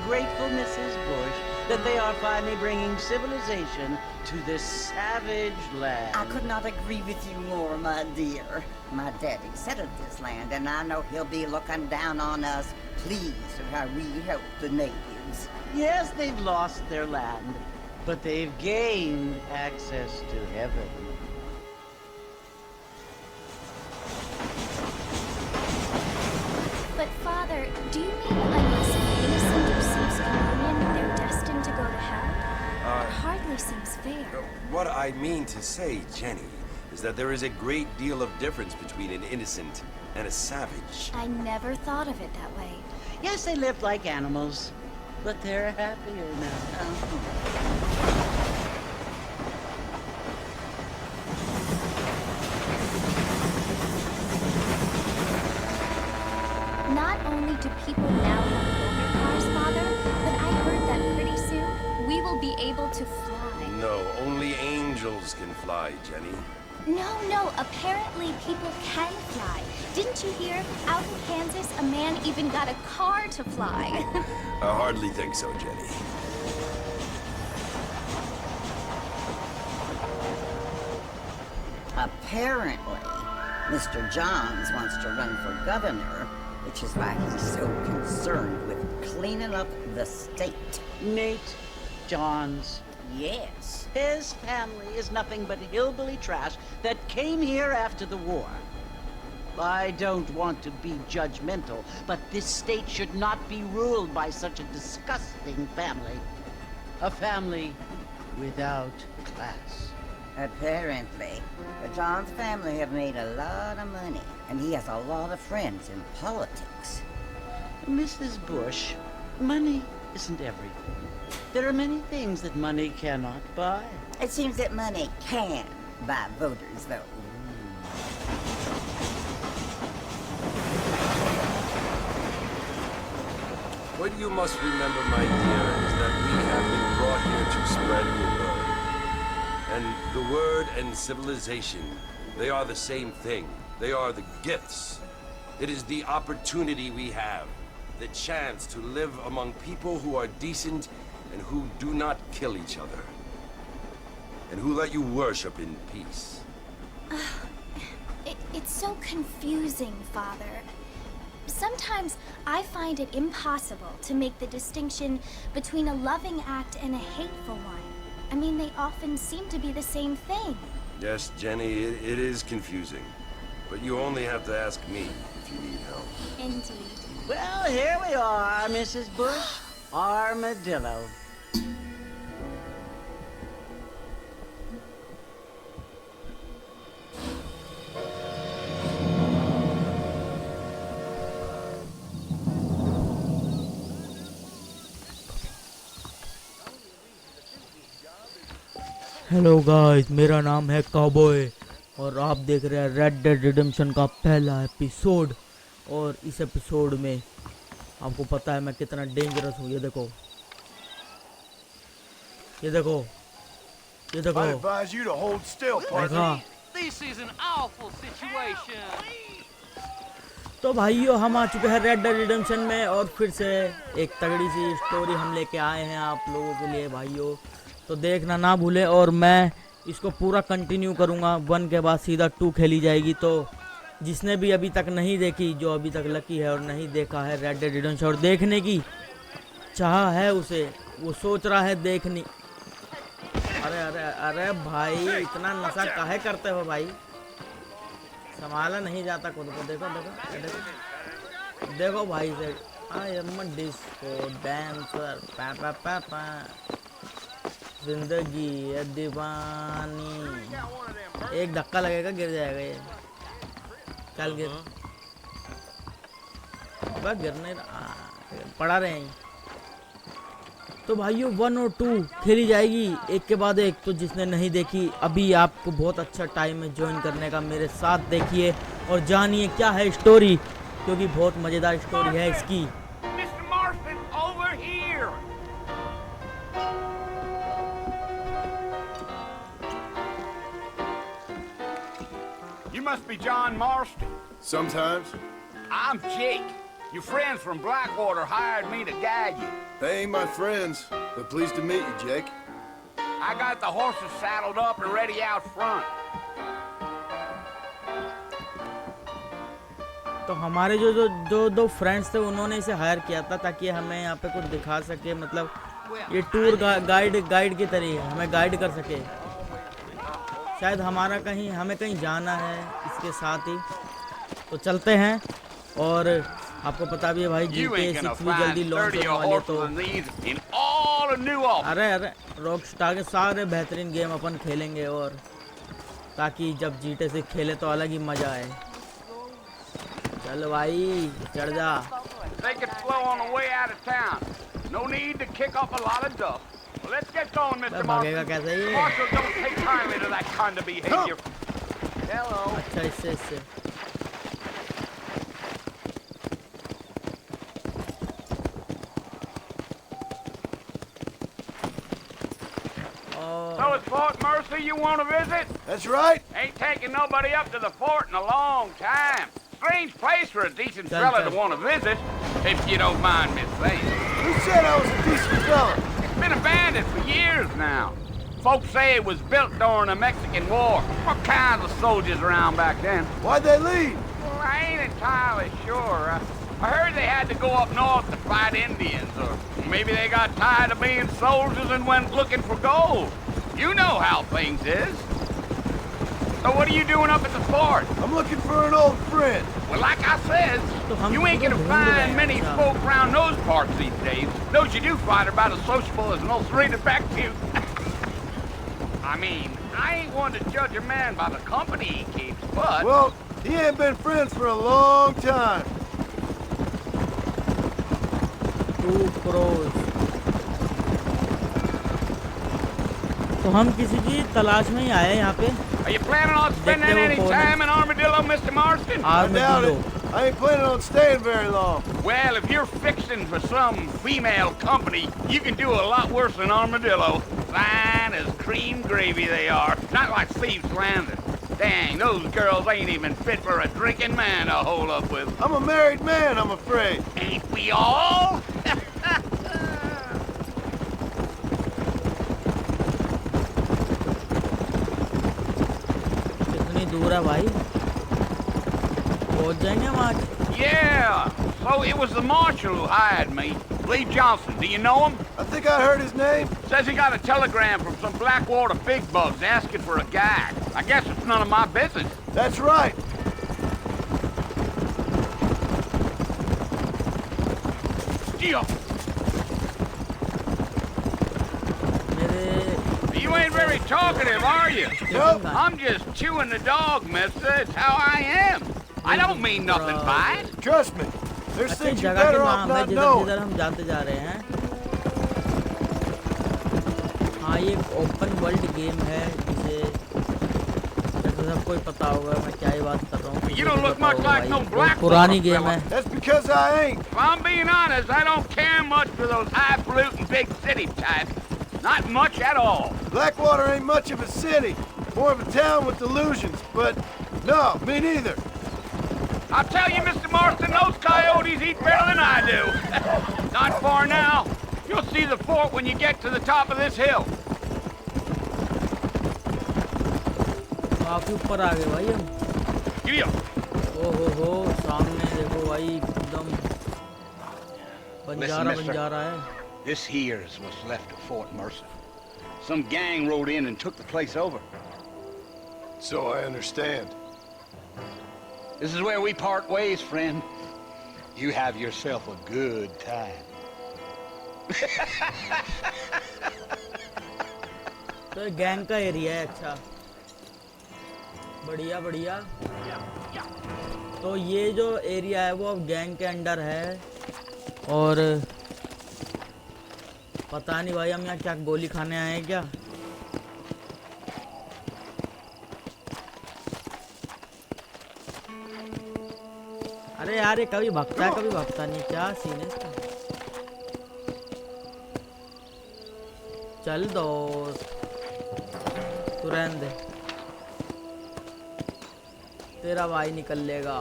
grateful, Mrs. Bush, that they are finally bringing civilization to this savage land. I could not agree with you more, my dear. My daddy settled this land, and I know he'll be looking down on us, pleased at how we help the natives. Yes, they've lost their land, but they've gained access to heaven. But Father, do you mean unless an innocent receives communion, they're destined to go to hell? That hardly seems fair. What I mean to say, Jenny, is that there is a great deal of difference between an innocent and a savage. I never thought of it that way. Yes, they lived like animals, but they're happier now. Not only do people now have motor cars, Father, but I heard that pretty soon we will be able to fly. No, only angels can fly, Jenny. No, apparently people can fly. Didn't you hear? Out in Kansas, a man even got a car to fly. I hardly think so, Jenny. Apparently, Mr. Johns wants to run for governor, which is why he's so concerned with cleaning up the state. Nate Johns. Yes. His family is nothing but hillbilly trash that came here after the war. I don't want to be judgmental, but this state should not be ruled by such a disgusting family. A family without class. Apparently, the Johns family have made a lot of money, and he has a lot of friends in politics. Mrs. Bush, money isn't everything. There are many things that money cannot buy. It seems that money can buy voters, though. What you must remember, my dear, is that we have been brought here to spread the word. And the word and civilization, they are the same thing. They are the gifts. It is the opportunity we have, the chance to live among people who are decent and who do not kill each other. And who let you worship in peace. It's so confusing, Father. Sometimes I find it impossible to make the distinction between a loving act and a hateful one. I mean, they often seem to be the same thing. Yes, Jenny, it is confusing. But you only have to ask me if you need help. Indeed. Well, here we are, Mrs. Bush. Armadillo. Hello guys, मेरा नाम है cowboy और आप देख रहे हैं red dead redemption का पहला एपिसोड। और इस एपिसोड में आपको पता है मैं कितना डेंजरस हूँ। ये देखो, ये देखो, ये देखो, देखा? तो भाइयों, हम आ चुके हैं रेड डेड रिडेम्पशन में और फिर से एक तगड़ी सी स्टोरी हम लेके आए हैं आप लोगों के लिए भाइयों। तो देखना ना भूले और मैं इसको पूरा कंटिन्यू करूँगा। 1 के बाद सीधा 2 खेली जाएगी। तो जिसने भी अभी तक नहीं देखी, जो अभी तक लकी है और नहीं देखा है रेड डेड रिडेम्पशन और देखने की चाह है उसे, वो सोच रहा है देखनी। अरे अरे अरे भाई, इतना नशा काहे करते हो भाई? संभाला नहीं जाता खुद को। देखो देखो देखो देखो भाई से। आई एम डिस्को डांसर पापा पापा, जिंदगी है दीवानी। एक धक्का लगेगा गिर जाएगा ये। चल गिर, बस गिरने पड़ा रहे हैं। तो भाइयों 1 और 2 खेली जाएगी एक के बाद एक। तो जिसने नहीं देखी अभी, आपको बहुत अच्छा टाइम है ज्वाइन करने का। मेरे साथ देखिए और जानिए क्या है स्टोरी, क्योंकि बहुत मजेदार स्टोरी है इसकी। You must be John Marston. Sometimes. I'm Jake. Your friends from Blackwater hired me to guide you. They ain't my friends, but pleased to meet you, Jake. I got the horses saddled up and ready out front. तो हमारे जो दो friends थे उन्होंने इसे higher किया था ताकि हमें यहाँ पे कुछ दिखा सके, मतलब ये टूर गाइड की तरह हमें गाइड कर सके। शायद हमें कहीं जाना है इसके साथ ही, तो चलते हैं। और आपको पता भी है भाई GTA 6 भी जल्दी लॉन्च होने वाले, तो अरे रॉकस्टार के सारे बेहतरीन गेम अपन खेलेंगे, और ताकि जब GTA 6 खेले तो अलग ही मजा आए। चल भाई चढ़ जा। Take it slow on the way out of town. No need to kick up a lot of dust. Well, let's get going, Mr. भागेगा कैसे ये? Marshal, don't take kindly to that kind of behavior. Hello. अच्छा इससे So it's Fort Mercy you want to visit? That's right. Ain't taking nobody up to the fort in a long time. Strange place for a decent fella to want to visit, if you don't mind me saying. Who said I was a decent fella? It's been abandoned for years now. Folks say it was built during the Mexican War. What kinds of soldiers around back then? Why'd they leave? Well, I ain't entirely sure. I heard they had to go up north to fight Indians, or maybe they got tired of being soldiers and went looking for gold. You know how things is. So what are you doing up at the fort? I'm looking for an old friend. Well, like I said, you ain't gonna find many folk around those parts these days. Those you do find are about as sociable as an old serrated back tooth. I mean, I ain't one to judge a man by the company he keeps, but... Well, he ain't been friends for a long time. 2 crores। तो हम किसी की तलाश में ही आए यहाँ पे। Are you planning on spending any time in Armadillo, Mr. Marston? I doubt it. I ain't planning on staying very long. Well, if you're fixing for some female company, you can do a lot worse than Armadillo. Fine as cream gravy they are. Not like Thieves Landing. Dang, those girls ain't even fit for a drinking man to hole up with. I'm a married man, I'm afraid. Ain't we all? कितनी दूर है भाई? पहुंच जाएंगे हम आज? Yeah, so it was the marshal who hired me. Lee Johnson, do you know him? I think I heard his name. Says he got a telegram from some Blackwater big bugs asking for a guide. I guess it's none of my business. That's right. Gio! You ain't very talkative, are you? Nope. I'm just chewing the dog, mister. It's how I am. I don't mean nothing by it. Trust me. There's अच्छी things you're जगह के better off नाम है not जिधर knowing. जिधर हम जाते जा रहे हैं। हाँ ये एक ओपन वर्ल्ड गेम है जिसे जैसे सबको ही पता होगा, मैं क्या ही बात कर रहा हूँ। You don't look much like no Blackwater पुरानी गेम है। That's because I ain't. If I'm being honest, I don't care much for those highfalutin big city types. Not much at all. Blackwater ain't much of a city. More of a town with illusions, but no, me neither. I'll tell you, Mr. Marston, those coyotes eat better than I do. Not far now. You'll see the fort when you get to the top of this hill. काफी ऊपर आ गए भाई हम। Giddy up. हो सामने देखो भाई एकदम बंजारा है। This here is what's left of Fort Mercy. Some gang rode in and took the place over. So I understand. This is where we part ways, friend. You have yourself a good time. तो gang का area है। अच्छा बढ़िया। तो ये जो area है वो अब गैंग के अंडर है, और पता नहीं भाई हम यहाँ क्या गोली खाने आए हैं क्या। अरे यार ये कभी भगता है कभी भगता नहीं, क्या सीन है इसका। चल दोस्त तू रहने दे, तेरा भाई निकल लेगा।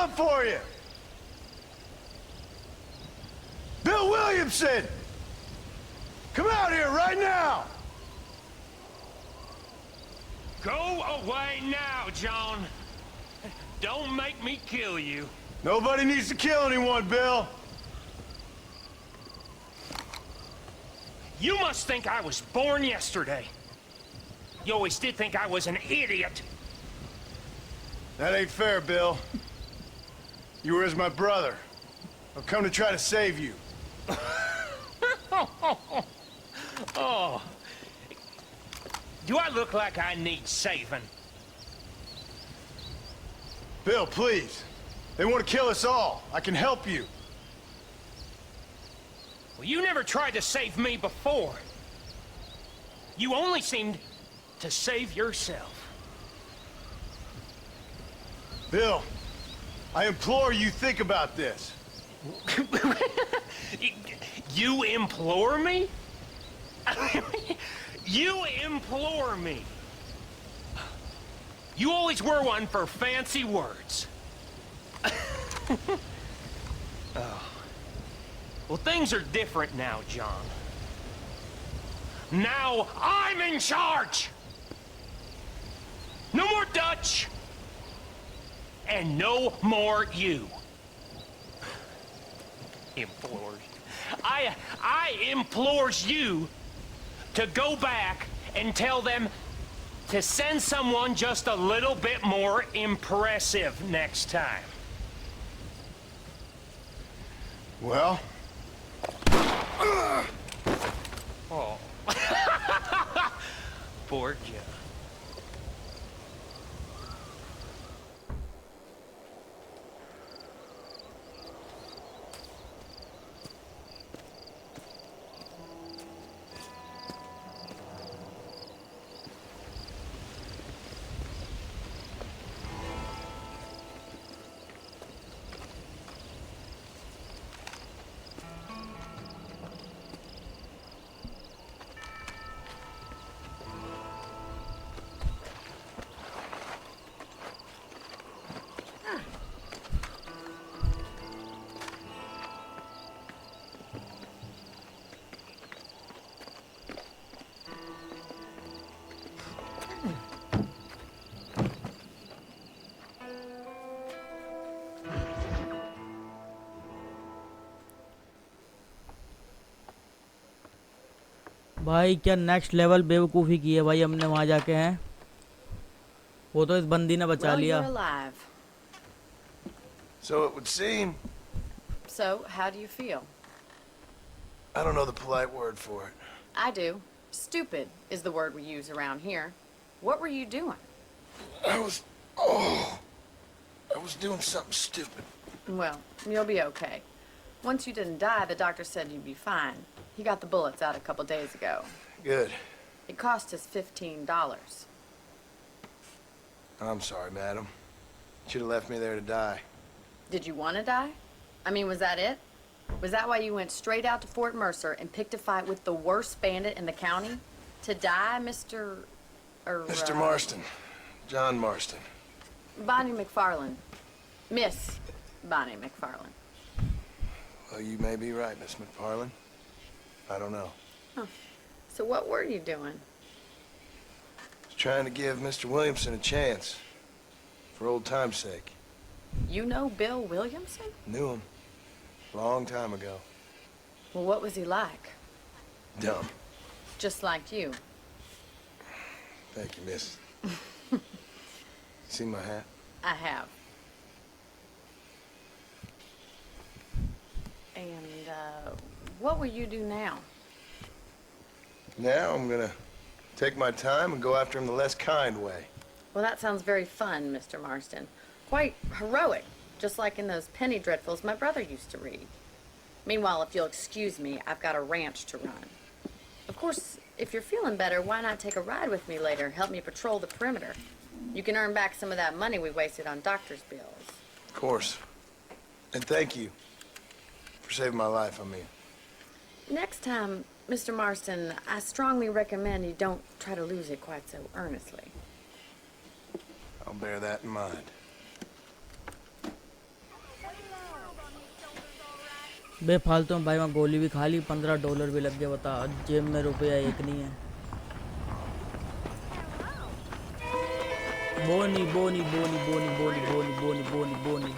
done for you? Bill Williamson! Come out here right now! Go away now, John. Don't make me kill you. Nobody needs to kill anyone, Bill. You must think I was born yesterday. You always did think I was an idiot. That ain't fair, Bill. You were as my brother. I've come to try to save you. Oh. Do I look like I need saving? Bill, please. They want to kill us all. I can help you. Well, you never tried to save me before. You only seemed to save yourself. Bill, I implore you think about this. You implore me? You implore me. You always were one for fancy words. Oh. Well, things are different now, John. Now I'm in charge! No more Dutch! And no more you. Implores. I implores you to go back and tell them to send someone just a little bit more impressive next time. Well? Oh. Poor John. भाई क्या next level बेवकूफ़ी की है भाई हमने वहाँ जाके हैं। वो तो इस बंदी ने बचा लिया। Well, you're alive. So it would seem. So, how do you feel? I don't know the polite word for it. I do. Stupid is the word we use around here. What were you doing? I was doing something stupid. Well, you'll be okay. Once you didn't die, the doctor said you'd be fine. He got the bullets out a couple days ago. Good. It cost us $15. I'm sorry, madam. Should have left me there to die. Did you want to die? I mean, was that it? Was that why you went straight out to Fort Mercer and picked a fight with the worst bandit in the county? To die, Mr. Mr. Marston. John Marston. Bonnie McFarland. Miss Bonnie McFarland. Well, you may be right, Miss McFarland. I don't know. Huh. So what were you doing? I was trying to give Mr. Williamson a chance. For old time's sake. You know Bill Williamson? Knew him. Long time ago. Well, what was he like? Dumb. Just like you. Thank you, miss. See my hat? I have. And, what will you do now? Now I'm gonna take my time and go after him the less kind way. Well, that sounds very fun, Mr. Marston. Quite heroic, just like in those penny dreadfuls my brother used to read. Meanwhile, if you'll excuse me, I've got a ranch to run. Of course, if you're feeling better, why not take a ride with me later? Help me patrol the perimeter. You can earn back some of that money we wasted on doctor's bills. Of course. And thank you for saving my life, I mean. Next time, Mr. Marston, I strongly recommend you don't try to lose it quite so earnestly. I'll bear that in mind. बेफालतू में भाई वहाँ गोली भी खा ली, $15 भी लग गया। बता, जेब में रुपया एक नहीं है। बोनी बोनी बोनी बोनी बोनी बोनी बोनी बोनी बोनी।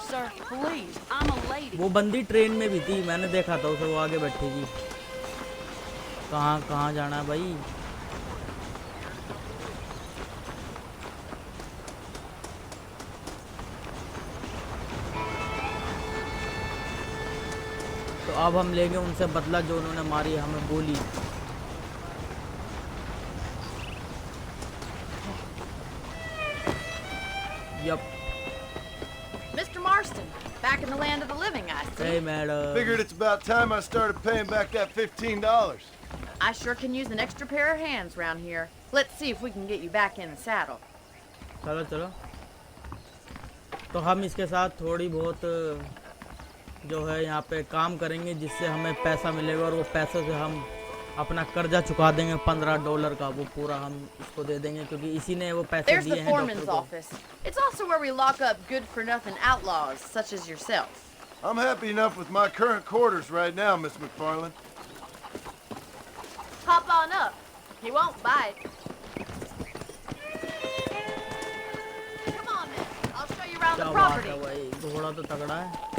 Sir, please, I'm a lady. वो बंदी ट्रेन में भी थी, मैंने देखा था उसे, वो आगे बैठी थी। कहाँ जाना है भाई? तो अब हम लेंगे उनसे बदला जो उन्होंने मारी हमें गोली। Yep. Mr. Marston, back in the land of the living, I see. Hey, madam. Figured it's about time I started paying back that $15. I sure can use an extra pair of hands around here. Let's see if we can get you back in the saddle. चलो चलो। तो हम इसके साथ थोड़ी बहुत जो है यहाँ पे काम करेंगे, जिससे हमें पैसा मिलेगा और वो पैसों से हम अपना कर्जा चुका देंगे $15 का। वो पूरा हम इसको दे देंगे क्योंकि इसी ने वो पैसे There's दिए the हैं foreman's डॉक्टर को। office. It's also where we lock up good-for-nothing outlaws such as yourself. I'm happy enough with my current quarters right now, Miss McFarland. Hop on up. He won't bite. Come on, miss. I'll show you around क्या the बात property. है भाई, घोड़ा तो तगड़ा है।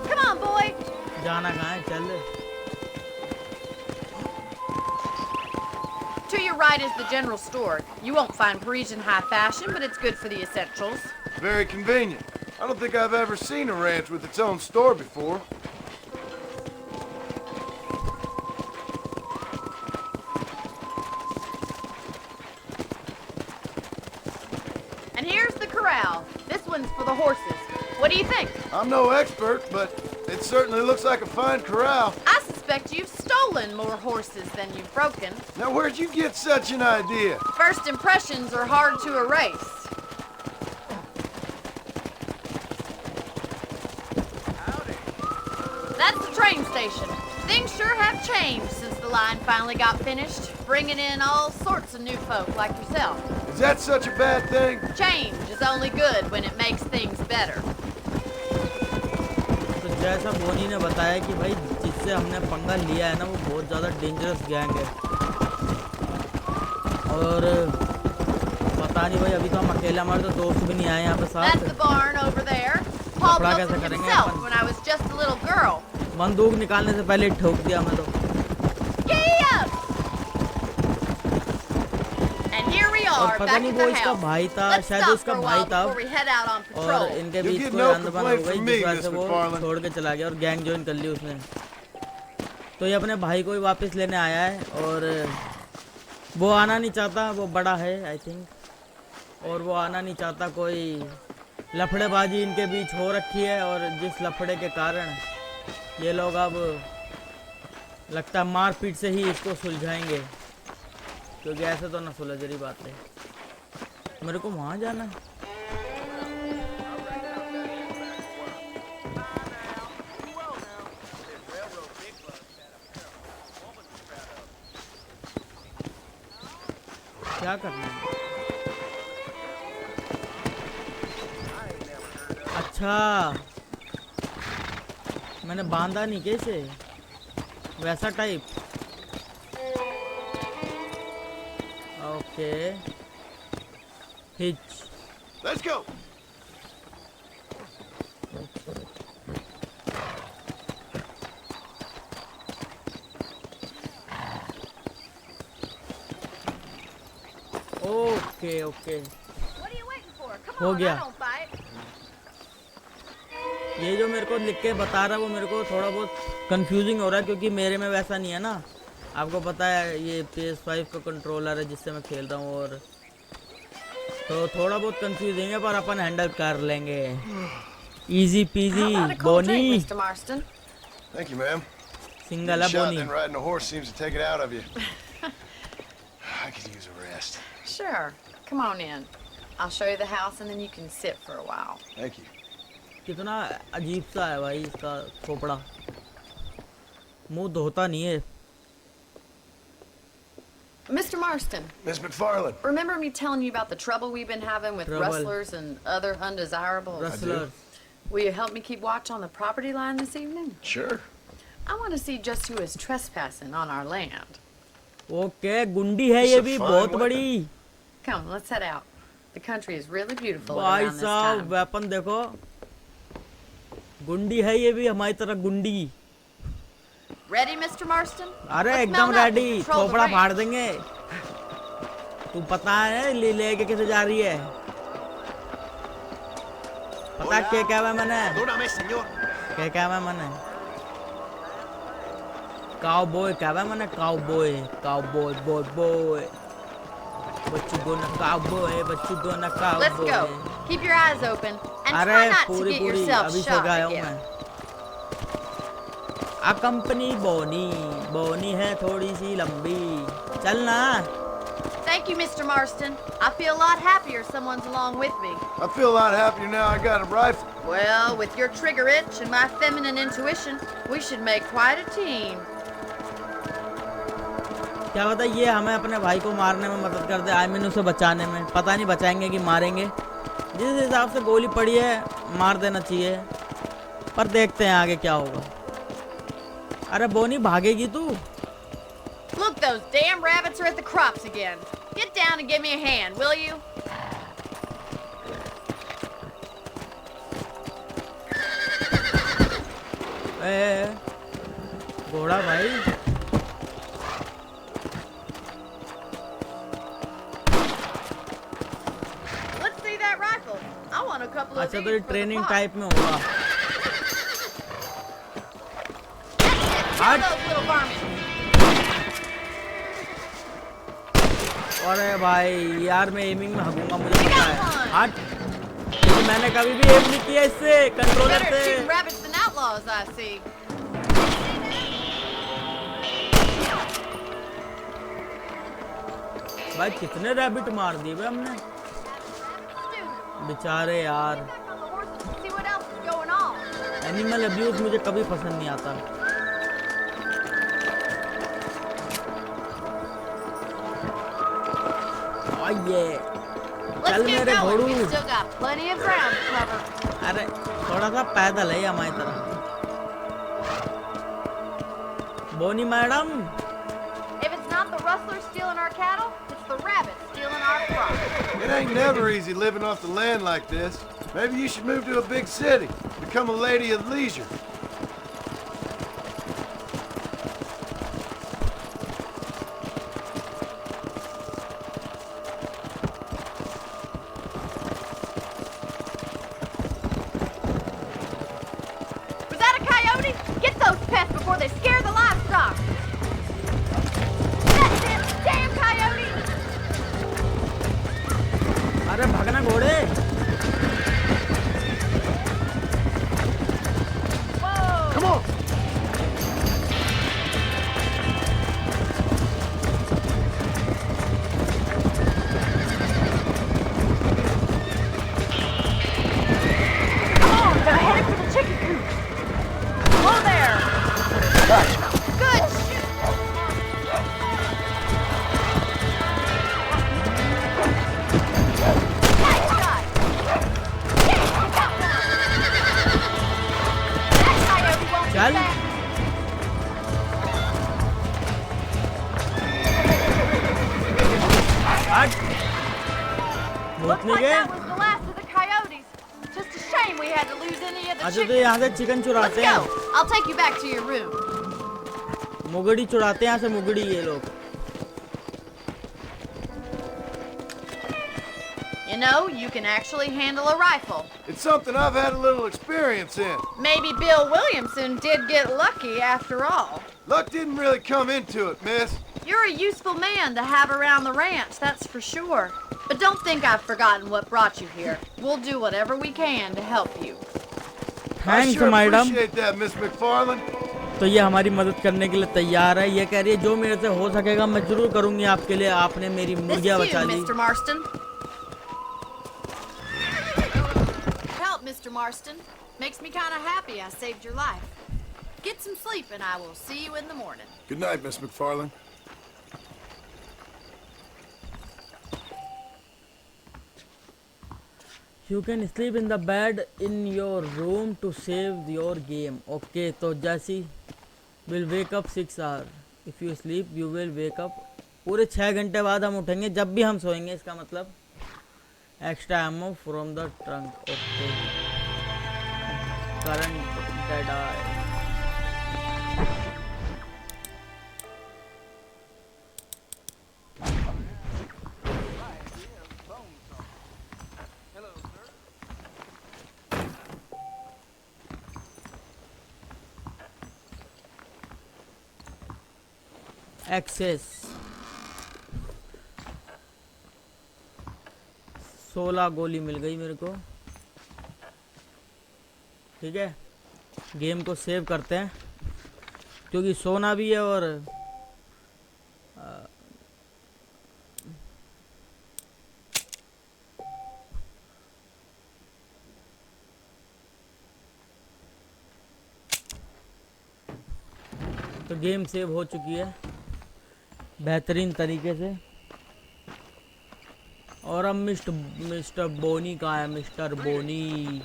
Come on, boy. जाना कहाँ है? चल। To your right is the general store. You won't find Parisian high fashion, but it's good for the essentials. Very convenient. I don't think I've ever seen a ranch with its own store before. And here's the corral. This one's for the horses. What do you think? I'm no expert, but it certainly looks like a fine corral. I suspect you've stolen more horses than you've broken. Now, where'd you get such an idea? First impressions are hard to erase. That's the train station. Things sure have changed since the line finally got finished, bringing in all sorts of new folk like yourself. Is that such a bad thing? Change is only good when it makes things better. तो जैसा बोनी ने बताया कि भाई जिससे हमने पंगा लिया है ना, वो बहुत ज़्यादा डेंजरस गैंग है। और पता नहीं भाई, अभी तो हम अकेले, हमारे तो दोस्त भी नहीं आए यहाँ पे साथ। That's the barn over there. Paul कपड़ा built कैसे it करेंगे himself upon? when I was just a little girl. बंदूक निकालने से पहले ही ठोक दिया मैं तो। Giddy up! And here we और are, पता back नहीं at वो the इसका house. भाई था, Let's शायद stop उसका for a भाई while था। before we head out on और patrol. इनके You बीच get कोई no अनबन हो complaint गई, from जिस me, वजह से Miss वो McFarland. छोड़ के चला गया और गैंग ज्वाइन कर ली उसने। तो ये अपने भाई को ही वापस लेने आया है और वो आना नहीं चाहता, वो बड़ा है आई थिंक, और वो आना नहीं चाहता। कोई लफड़ेबाजी इनके बीच हो रखी है और जिस लफड़े के कारण ये लोग अब लगता है मारपीट से ही इसको सुलझाएंगे, क्योंकि ऐसे तो ना सुलझ रही बात है। मेरे को वहाँ जाना है। क्या करना है? अच्छा, मैंने बांधा नहीं कैसे, वैसा type. Okay, hitch. Let's go. Okay okay, What are you waiting for? Come हो on, I गया। don't bite. ये जो मेरे को लिख के बता रहा है वो मेरे को थोड़ा बहुत कंफ्यूजिंग हो रहा है, क्योंकि मेरे में वैसा नहीं है ना। आपको पता है ये PS5 का कंट्रोलर है जिससे मैं खेल रहा हूँ, और तो थोड़ा बहुत कंफ्यूजिंग है, पर अपन हैंडल कर लेंगे। Easy peasy. How about a cold drink, Bonnie Mr. Marston? Thank you, ma'am. Single है Shot, Bonnie. then riding a horse seems to take it out of you. I could use a rest. Sure. Come on in. I'll show you the house and then you can sit for a while. Thank you. कितना अजीब सा है भाई इसका खोपड़ा, मुंह धोता नहीं है। Mr. Marston. Miss McFarland. Remember me telling you about the trouble we've been having with rustlers and other undesirables? Rustlers. Will you help me keep watch on the property line this evening? Sure. I want to see just who is trespassing on our land. Okay, गुंडी है ये भी बहुत बड़ी। Come, let's head out. The country is really beautiful भाई around this साहब time. Weapon देखो, गुंडी है ये भी हमारी तरह गुंडी। Ready, Mr. Marston? अरे Let's एकदम mount up and ready, control the खोपड़ा range. फाड़ देंगे। तू पता है लेके कैसे जा रही है? पता क्या है मैंने? क्या है मैंने? काउबॉय क्या है मैंने? Cowboy boy. Bachchu gonna cowboy, Bachchu gonna cowboy. Let's go. Keep your eyes open and try अरे not to पूरी get पूरी yourself अभी से shot गया हूँ again. मैं। आ कंपनी बोनी है थोड़ी सी लंबी, चलना। Thank you, Mr. Marston. I feel a lot happier someone's along with me. I feel a lot happier now I got a rifle. Well, with your trigger itch and my feminine intuition, we should make quite a team. क्या पता ये हमें अपने भाई को मारने में मदद कर दे, आई मीन उसे बचाने में। पता नहीं बचाएंगे कि मारेंगे। जिस हिसाब से गोली पड़ी है मार देना चाहिए, पर देखते हैं आगे क्या होगा। अरे बोनी भागेगी तू? Look, those damn rabbits are at the crops again. Get down and give me a hand, will you? ए घोड़ा भाई, Let's see that rifle. I want a couple of अच्छा these तो ये for the training pot. Type में होगा। Kill those little varmints. अरे भाई यार मैं एमिंग में हगूंगा, मुझे पता है। हट, क्योंकि मैंने कभी भी एम नहीं किया इससे कंट्रोलर Better से। shoot rabbits than outlaws, I see. भाई कितने रैबिट मार दिए भाई हमने, बेचारे यार। See what else is going on. Animal abuse मुझे कभी पसंद नहीं आता। आइए Let's चल get मेरे going. घोड़ू। We've still got plenty of ground to cover. अरे थोड़ा सा पैदल है हमारी तरह। बोनी madam, If it's not the rustlers stealing our cattle, it's the rabbits stealing our crops. It ain't never easy living off the land like this. Maybe you should move to a big city, become a lady of leisure. Was that a coyote? Get those pests before they scare the livestock. That's it, damn coyote! अरे भागना घोड़े। Whoa! Come on! Come on, they're headed for the chicken coop. Whoa there! Good shoot! Nice shot! Yes, you got one! That coyote won't be चल। back. हट, Looks भूतने like के। that was the last of the coyotes. Just a shame we had to lose any of the अच्छा तो chickens. यहाँ से chicken Let's चुराते go. हैं, I'll take you back to your room. मुगड़ी चुराते हैं यहाँ से, मुगड़ी ये लोग। You know, you can actually handle a rifle. It's something I've had a little experience in. Maybe Bill Williamson did get lucky after all. Luck didn't really come into it, miss. You're a useful man to have around the ranch, that's for sure. But don't think I've forgotten what brought you here. We'll do whatever we can to help you. I thanks sure madam. appreciate that, Miss McFarland. तो ये हमारी मदद करने के लिए तैयार है। ये कह रही है जो मेरे से हो सकेगा मैं जरूर करूंगी आपके लिए। आपने मेरी This मुर्गियां is बचा you, Lee. Mr. Marston. Help, Mr. Marston. Makes me kind of happy I saved your life. Get some sleep and I will see you in the morning. Good night, Miss McFarland. You can sleep in the bed in your room to save your game. Okay, तो जैसी will wake up 6 hours. If you sleep, you will wake up. पूरे 6 घंटे बाद हम उठेंगे जब भी हम सोएंगे. इसका मतलब extra ammo from the trunk. Okay. Current dead eye. Access 16 गोली मिल गई मेरे को. ठीक है, गेम को सेव करते हैं क्योंकि सोना भी है और तो गेम सेव हो चुकी है बेहतरीन तरीके से. और अब मिस्टर बोनी का है. मिस्टर बोनी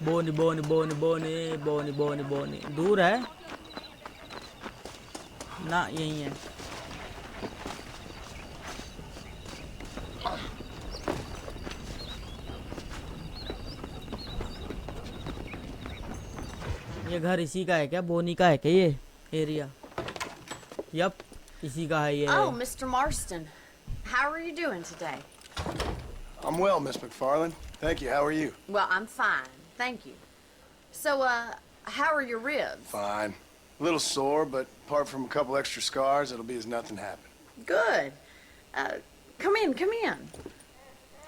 बोनी बोनी बोनी बोनी बोनी बोनी बोनी दूर है ना, यही है. ये घर इसी का है क्या? बोनी का है क्या ये एरिया? यप, इसी का है ये. Oh, Mr. Marston. How are you doing today? I'm well, Miss McFarland. Thank you. How are you? Well, I'm fine. Thank you. So, how are your ribs? Fine. A little sore, but apart from a couple extra scars, it'll be as nothing happened. Good. Come in, come in.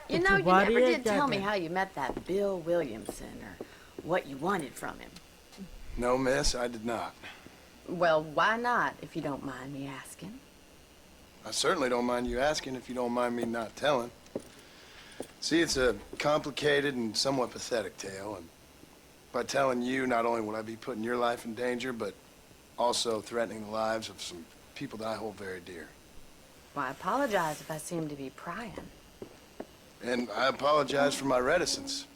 You know, you never did tell me how you met that Bill Williamson or what you wanted from him. No, miss, I did not. Well, why not, if you don't mind me asking? I certainly don't mind you asking if you don't mind me not telling. See, it's a complicated and somewhat pathetic tale, and by telling you, not only would I be putting your life in danger, but also threatening the lives of some people that I hold very dear. Well, I apologize if I seem to be prying. And I apologize for my reticence.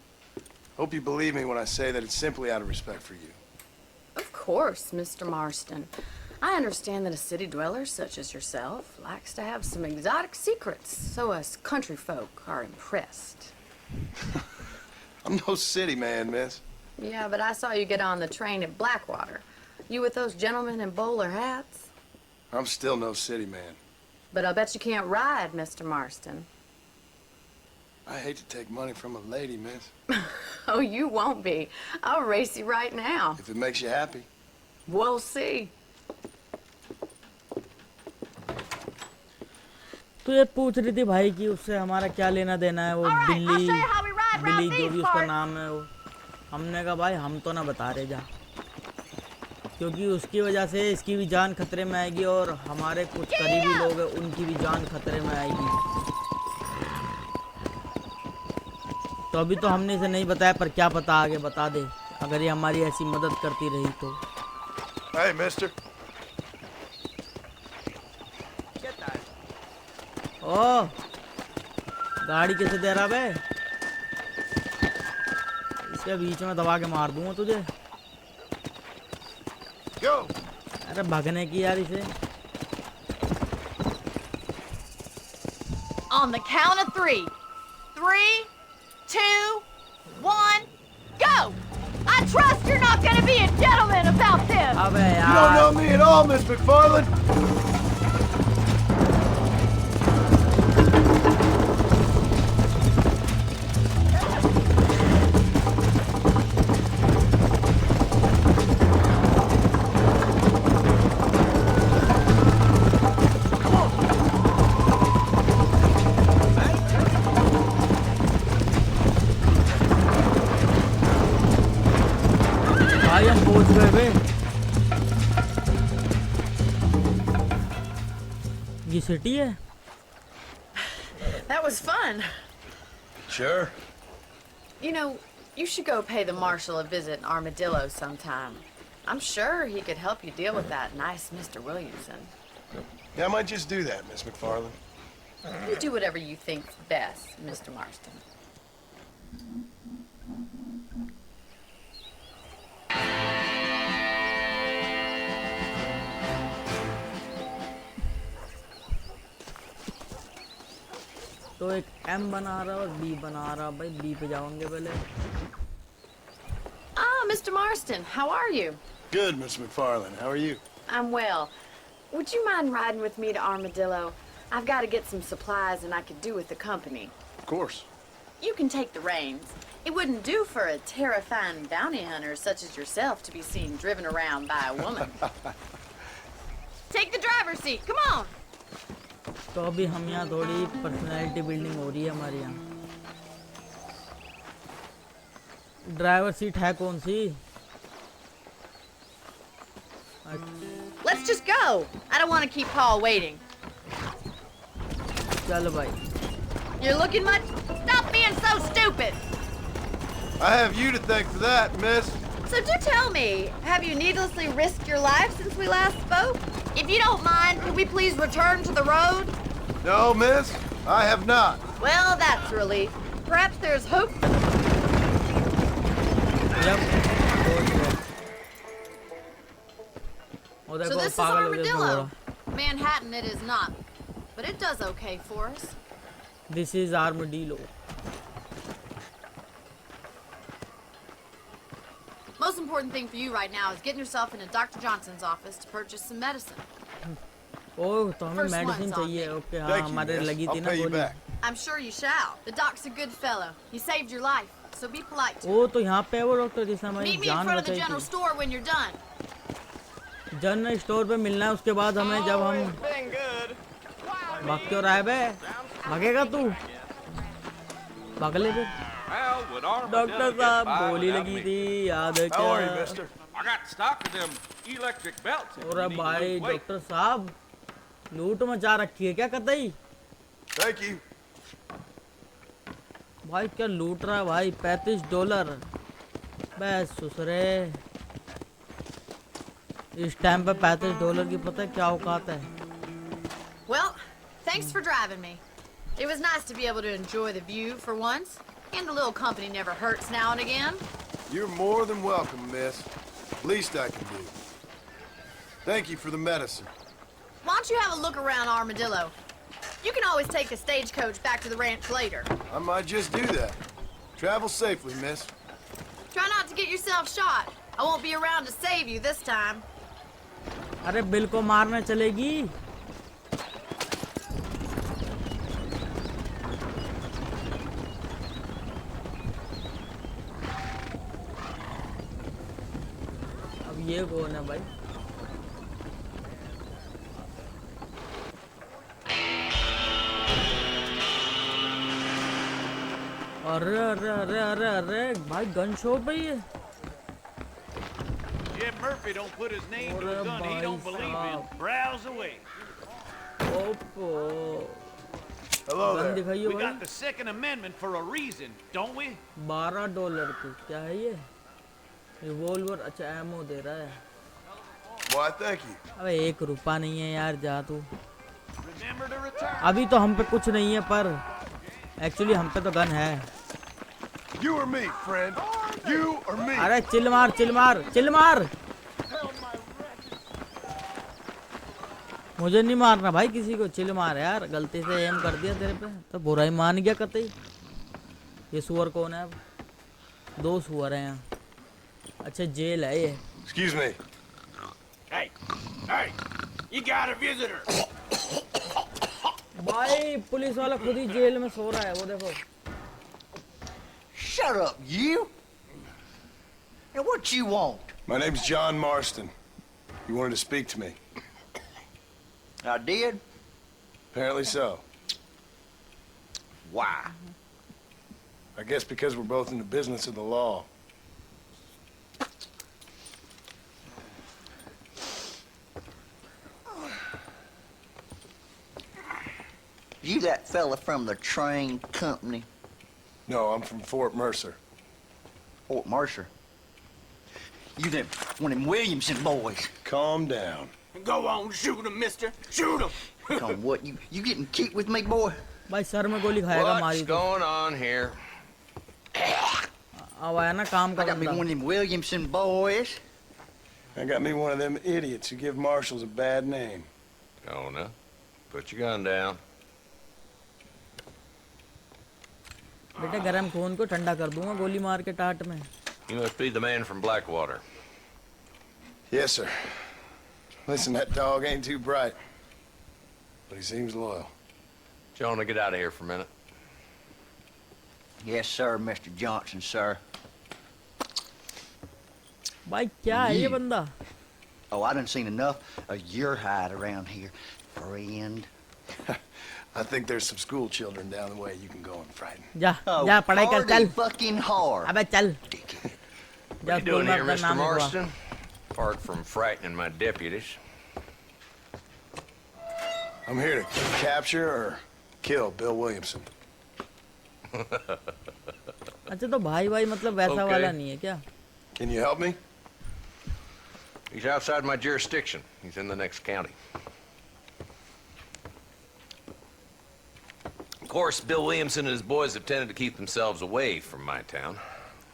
Hope you believe me when I say that it's simply out of respect for you. Of course, Mr. Marston. I understand that a city dweller such as yourself likes to have some exotic secrets, so us country folk are impressed. I'm no city man, miss. Yeah, but I saw you get on the train at Blackwater. You with those gentlemen in bowler hats? I'm still no city man. But I bet you can't ride, Mr. Marston. I hate to take money from a lady, miss. Oh, you won't be. I'll race you right now. If it makes you happy. We'll see. तो ये पूछ रही थी भाई कि उससे हमारा क्या लेना देना है. वो बिल्ली बिल्ली जो भी उसका नाम है वो. हमने कहा भाई हम तो ना बता रहे जा, क्योंकि उसकी वजह से इसकी भी जान खतरे में आएगी और हमारे कुछ करीबी लोग हैं उनकी भी जान खतरे में आएगी. तो अभी तो हमने इसे नहीं बताया, पर क्या पता आगे बता दे अगर ये हमारी ऐसी मदद करती रही तो. Hey, mister. ओ गाड़ी कैसे दे रहा बे? इसके बीच में दबा के मार दूंगा तुझे. Go. अरे भागने की यार इसे. On the count of 3. 3, 2, 1, go! I trust you're not gonna be a gentleman about this! अबे You don't यार. know me at all, Miss McFarland. भाई हम पहुंच गए बे. ये सिटी है. That was fun. Sure. You know, You should go pay the marshal a visit in Armadillo sometime. I'm sure he could help you deal with that nice Mr. Williamson. Yeah, I might just do that, Miss McFarland. You do whatever you think's best, Mr. Marston. तो एक M बना रहा और B बना रहा भाई B पे जाओगे पहले. Ah, Mr. Marston, how are you? Good, Miss McFarland. How are you? I'm well. Would you mind riding with me to Armadillo? I've got to get some supplies and I could do with the company. Of course. You can take the reins. It wouldn't do for a terrifying bounty hunter such as yourself to be seen driven around by a woman. Take the driver's seat. Come on. तो अभी हम यहाँ थोड़ी personality building हो रही है हमारे यहाँ. ड्राइवर सीट है कौन सी? Let's just go. I don't want to keep Paul waiting. चल भाई. You're looking much... Stop being so stupid. I have you to thank for that, miss. So do tell me, have you needlessly risked your life since we last spoke? If you don't mind, can we please return to the road? No, miss, I have not. Well, that's a relief. Perhaps there's hope. So this is Armadillo. Manhattan it is not, but it does okay for us. This is Armadillo. Most important thing for you right now is getting yourself into Dr. Johnson's office to purchase some medicine. Oh, तो हमें medicine चाहिए. Okay, हाँ हमारे लगी थी ना गोली. I'm sure you shall. The doc's a good fellow. He saved your life, so be polite. Oh, तो यहाँ पे है वो डॉक्टर जिसने हमारी Meet me in जान front of the बचाई general थी. store when you're done. General store पे मिलना है उसके बाद हमें जब हम भाग क्यों रहा है बे? भागेगा तू? भाग ले फिर. डॉक्टर साहब गोली लगी थी याद है क्या? I got stock of them electric belts. अरे भाई डॉक्टर साहब लूट मचा रखी है क्या कतई? Thank you. भाई क्या लूट रहा है भाई? $35. बस सुसरे इस टाइम पे $35 की पता है क्या औकात है? Well, thanks for driving me. It was nice to be able to enjoy the view for once, and a little company never hurts now and again. You're more than welcome, miss. Least I can do. Thank you for the medicine. Why don't you have a look around Armadillo? You can always take a stagecoach back to the ranch later. I might just do that. Travel safely, miss. Try not to get yourself shot. I won't be around to save you this time. अरे bill को मारने चलेगी. अब ये कौन है भाई? अरे अरे अरे अरे अरे भाई गन शॉप है ये. If Murphy don't put his name to a gun he don't believe in, browse away. Oppo. Hello there. We got the Second Amendment for a reason, don't we? $12 की क्या है ये? रिवॉल्वर अच्छा ammo दे रहा है. Why, thank you. अबे ₹1 नहीं है यार जा तू. Remember to return. अभी तो हम पे कुछ नहीं है पर एक्चुअली हम पे तो गन है. You or me, friend? You or me? अरे चिल मार चिल मार चिल मार. मुझे नहीं मारना भाई किसी को. चिल मार यार. गलती से एम कर दिया तेरे पे तो बुरा ही मान गया कतई. ये सुअर कौन है? अब 2 सुअर हैं यहाँ. अच्छा जेल है ये. Excuse me. Hey, you got a visitor. भाई पुलिस वाला खुद ही जेल में सो रहा है वो देखो. Shut up, you! And what you want? My name's John Marston. You wanted to speak to me. I did? Apparently so. Why? I guess because we're both in the business of the law. You that fella from the train company? No, I'm from Fort Mercer. Fort Mercer. You them, one of them Williamson boys. Calm down. Go on, shoot him, mister. Shoot him. Come what, you getting kicked with me, boy? भाई sir में गोली खाएगा What's मारी तो going on here? अब आया ना काम का I got me बंदा one of them Williamson boys. I got me one of them idiots who give marshals a bad name. Jonah, put your gun down. बेटे गरम खून को ठंडा कर दूंगा गोली मार के टाट में You must be the man from Blackwater. Yes, sir. Listen, that dog ain't too bright, but he seems loyal. Jonah, get out of here for a minute. Yes, sir, Mr. Johnson, sir. भाई क्या है ये बंदा Oh, I done seen enough of your hide around here, friend. I think there's some school children down the way you can go and frighten. जा जा पढ़ाई कर चल Hardy fucking hard. अबे चल What are you doing here, Mr. Marston? Apart from frightening my deputies. I'm here to capture or kill Bill Williamson. अच्छा तो भाई भाई मतलब वैसा Okay. वाला नहीं है क्या Can you help me? He's outside my jurisdiction. He's in the next county. Of course, Bill Williamson and his boys have tended to keep themselves away from my town.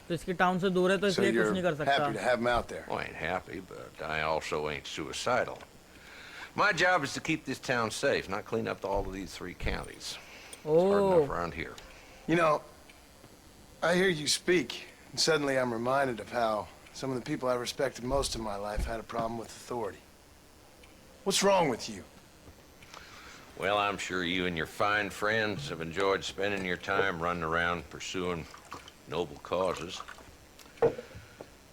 तो इसकी टाउन से दूर है तो So इसलिए कुछ you're नहीं कर happy to सकता have him out there. Well, I ain't happy, but I also ain't suicidal. My job is to keep this town safe, not clean up all of these 3 counties. It's hard O enough around here. You know, I hear you speak, and suddenly I'm reminded of how some of the people I respected most in my life had a problem with authority. What's wrong with you? Well, I'm sure you and your fine friends have enjoyed spending your time running around pursuing noble causes.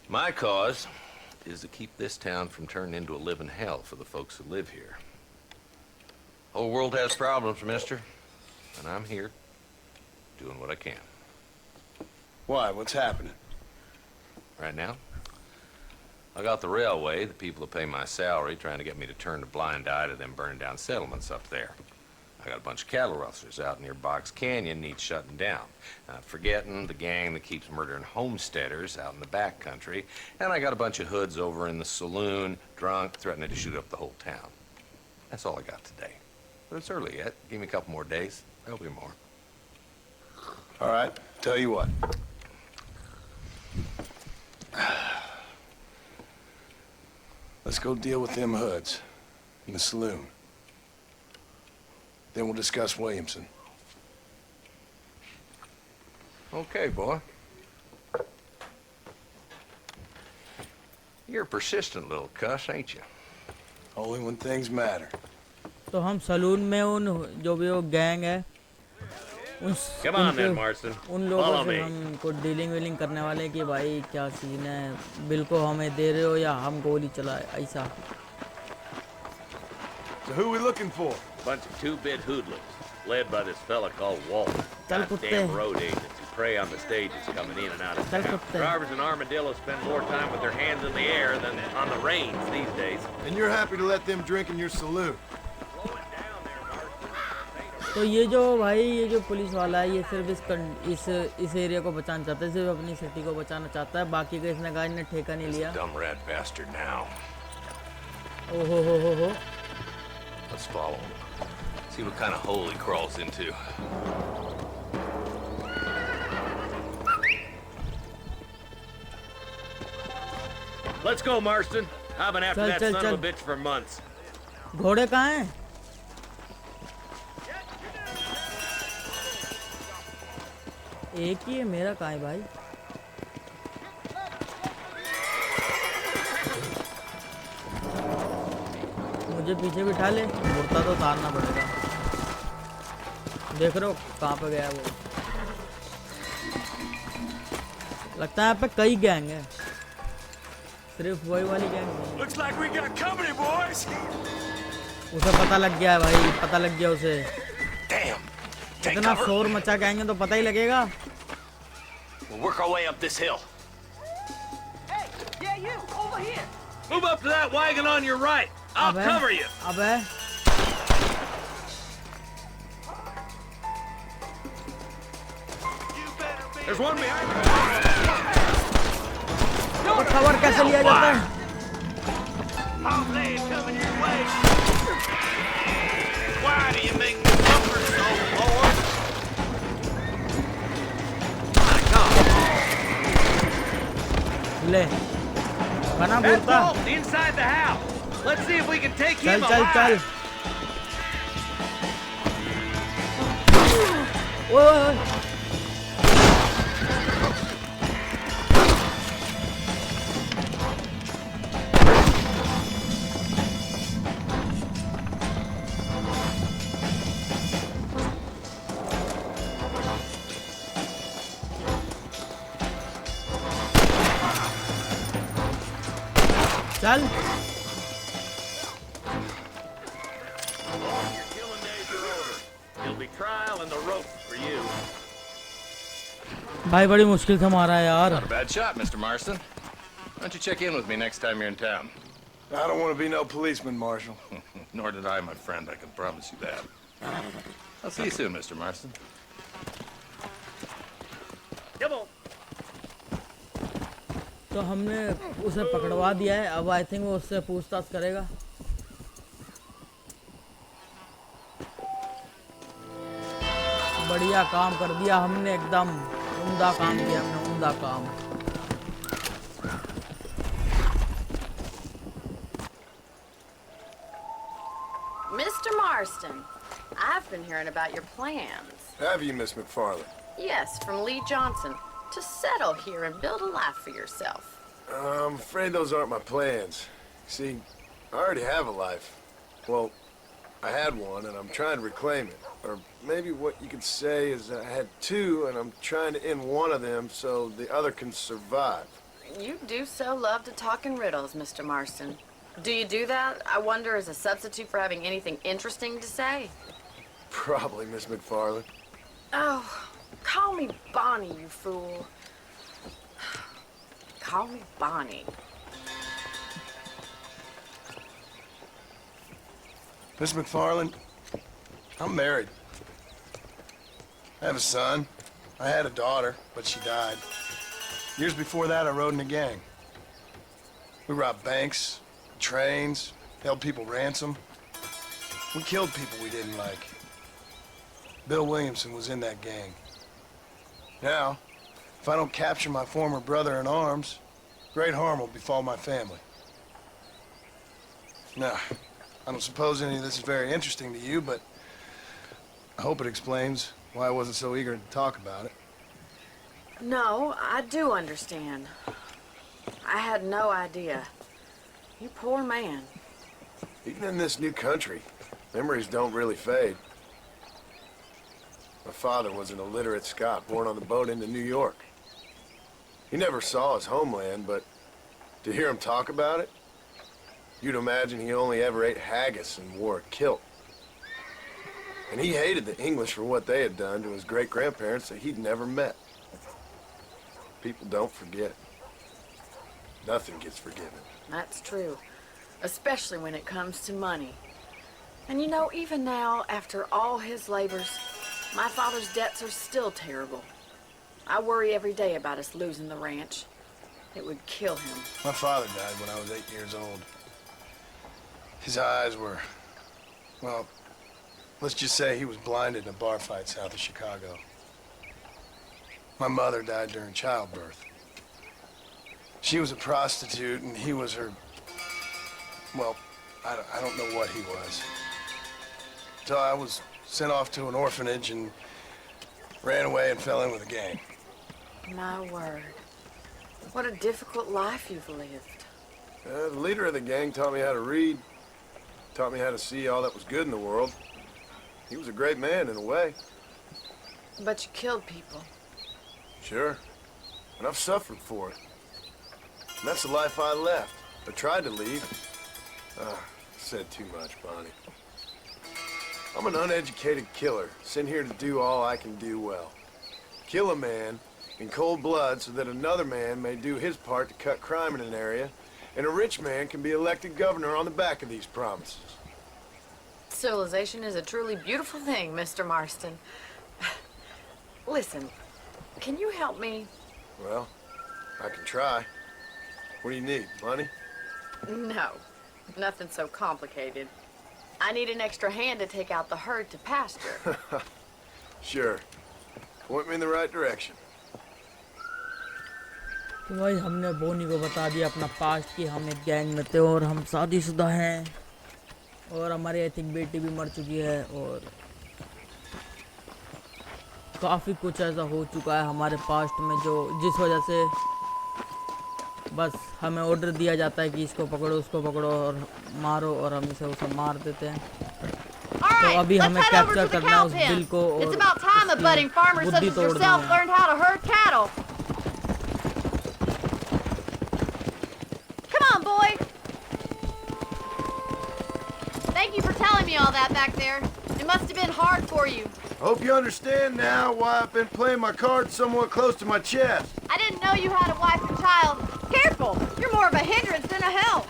My cause is to keep this town from turning into a living hell for the folks who live here. Whole world has problems, mister, and I'm here doing what I can. Why? What's happening? Right now, I got the railway, the people that pay my salary, trying to get me to turn a blind eye to them burning down settlements up there. I got a bunch of cattle rustlers out near Box Canyon needs shutting down. Not forgetting the gang that keeps murdering homesteaders out in the back country. And I got a bunch of hoods over in the saloon, drunk, threatening to shoot up the whole town. That's all I got today. But it's early yet. Give me a couple more days. There'll be more. All right, tell you what. Let's go deal with them hoods in the saloon. Then we'll discuss Williamson. Okay, boy. You're a persistent little cuss, ain't you? Only when things matter. तो हम salon में उन जो भी वो gang है Come on then, Marston. उन लोगों Follow से me. हमको डीलिंग वीलिंग करने वाले कि भाई क्या सीन है बिल को हमें दे रहे हो या हम गोली चलाए ऐसा So who we looking for? Bunch of 2-bit hoodlums, led by this fella called Walt. चल कुत्ते Goddamn road agents who prey on the stages coming in and out of चल town. कुत्ते Drivers in Armadillo spend more time with their hands in the air than on the reins these days. And you're happy to let them drink in your saloon? तो ये जो भाई ये जो police वाला है ये सिर्फ इस एरिया को बचाना चाहता है सिर्फ अपनी सिटी को बचाना चाहता है बाकी का इसने गाड़ी ने ठेका नहीं लिया Dumb rat bastard now. ओहो हो Let's follow him. See what kind of hole he crawls into. Let's go, Marston. I've been after Chal, that chal, son chal. of a bitch for months. घोड़े कहाँ हैं एक ही है मेरा कहाँ है भाई मुझे पीछे बिठा ले मुर्ता तो उतारना पड़ेगा देख रहे हो कहाँ पे गया वो लगता है यहाँ पे कई गैंग है सिर्फ वही वाली गैंग नहीं Looks like we got company, boys. उसे पता लग गया है भाई पता लग गया उसे Damn! Take इतना cover. शोर मचा के आएंगे तो पता ही लगेगा We'll work our way up this hill. Hey, yeah, you, over here. Move up to that wagon on your right. I'll अबे cover you. अबे There's one behind you. तो खबर कैसे लिया जाता है? Why do you make me suffer so, Lord? My God. ले बना That's बोलता Bolton inside the house. Let's see if we can take चल him चल चल alive. ओए ओए चल Your killing days are over. It'll be trial and the rope for you. भाई बड़ी मुश्किल से मारा है यार. Not a bad shot, Mr. Marston. Why don't you check in with me next time you're in town? I don't want to be no policeman, Marshal. Nor did I, my friend. I can promise you that. I'll see you soon, Mr. Marston. Come on. तो हमने उसे पकड़वा दिया है. अब I think वो उससे पूछताछ करेगा. बढ़िया काम कर दिया हमने. एकदम उम्दा काम किया हमने. उम्दा काम. Mr. Marston, I've been hearing about your plans. Have you, Miss McFarland? Yes, from Lee Johnson. To settle here and build a life for yourself. I'm afraid those aren't my plans. See, I already have a life. Well, I had one, and I'm trying to reclaim it. Or maybe what you could say is I had two, and I'm trying to end one of them so the other can survive. You do so love to talk in riddles, Mr. Marston. Do you do that, I wonder, as a substitute for having anything interesting to say? Probably, Miss McFarland. Oh, call me Bonnie, you fool. Call me Bonnie. Miss McFarland, I'm married. I have a son. I had a daughter, but she died. Years before that, I rode in a gang. We robbed banks, trains, held people ransom. We killed people we didn't like. Bill Williamson was in that gang. Now, if I don't capture my former brother in arms, great harm will befall my family. Now, I don't suppose any of this is very interesting to you, but I hope it explains why I wasn't so eager to talk about it. No, I do understand. I had no idea. You poor man. Even in this new country, memories don't really fade. My father was an illiterate Scot born on the boat into New York. He never saw his homeland, but to hear him talk about it, you'd imagine he only ever ate haggis and wore a kilt. And he hated the English for what they had done to his great-grandparents that he'd never met. People don't forget. Nothing gets forgiven. That's true. Especially when it comes to money. And you know, even now, after all his labors, my father's debts are still terrible. I worry every day about us losing the ranch. It would kill him. My father died when I was 8 years old. His eyes were, well, let's just say he was blinded in a bar fight south of Chicago. My mother died during childbirth. She was a prostitute and he was her, well, I don't know what he was. So I was sent off to an orphanage and ran away and fell in with a gang. My word. What a difficult life you've lived. The leader of the gang taught me how to read, taught me how to see all that was good in the world. He was a great man in a way. But you killed people. Sure. And I've suffered for it. And that's the life I left. I tried to leave. Said too much, Bonnie. I'm an uneducated killer, sent here to do all I can do well. Kill a man in cold blood so that another man may do his part to cut crime in an area, and a rich man can be elected governor on the back of these promises. Civilization is a truly beautiful thing, Mr. Marston. Listen, can you help me? Well, I can try. What do you need? Money? No, nothing so complicated. I need an extra hand to take out the herd to pasture. Sure. Point me in the right direction. तो भाई हमने बोनी को बता दिया अपना past कि हम एक गैंग में थे और हम शादीशुदा हैं और हमारी आई थिंक बेटी भी मर चुकी है और काफ़ी कुछ ऐसा हो चुका है हमारे पास्ट में जो जिस वजह से बस हमें ऑर्डर दिया जाता है कि इसको पकड़ो उसको पकड़ो और मारो और हम इसे उसे मार देते हैं। तो अभी हमें कैप्चर करना है उस बिल को और बुद्धि तोड़नी है। Boy. Thank you for telling me all that back there. It must have been hard for you. I hope you understand now why I've been playing my cards somewhat close to my chest. I didn't know you had a wife and child. Careful, you're more of a hindrance than a help.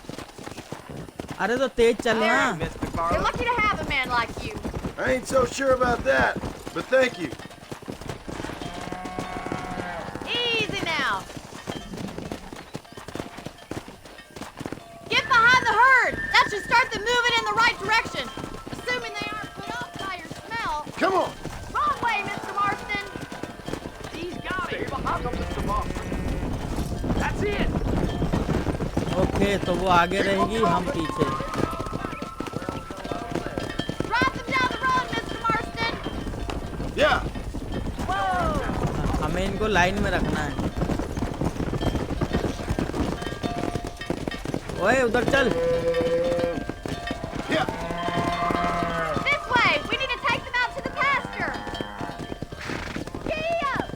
अरे तो तेज चलना। You're lucky to have a man like you. I ain't so sure about that, but thank you. Easy now. Get behind the herd. That should start them moving in the right direction. Assuming they aren't put off by your smell. Come on. Wrong way, Mr. Marston. He's got it. Behind them, Mr. Marston. That's it. Okay तो वो आगे रहेगी हम पीछे। Drive them down the road, Mr. Marston. Yeah. Whoa. हमें इनको line में रखना है। ओए उधर चल। Yeah. This way. We need to take them out to the pasture. Giddy up.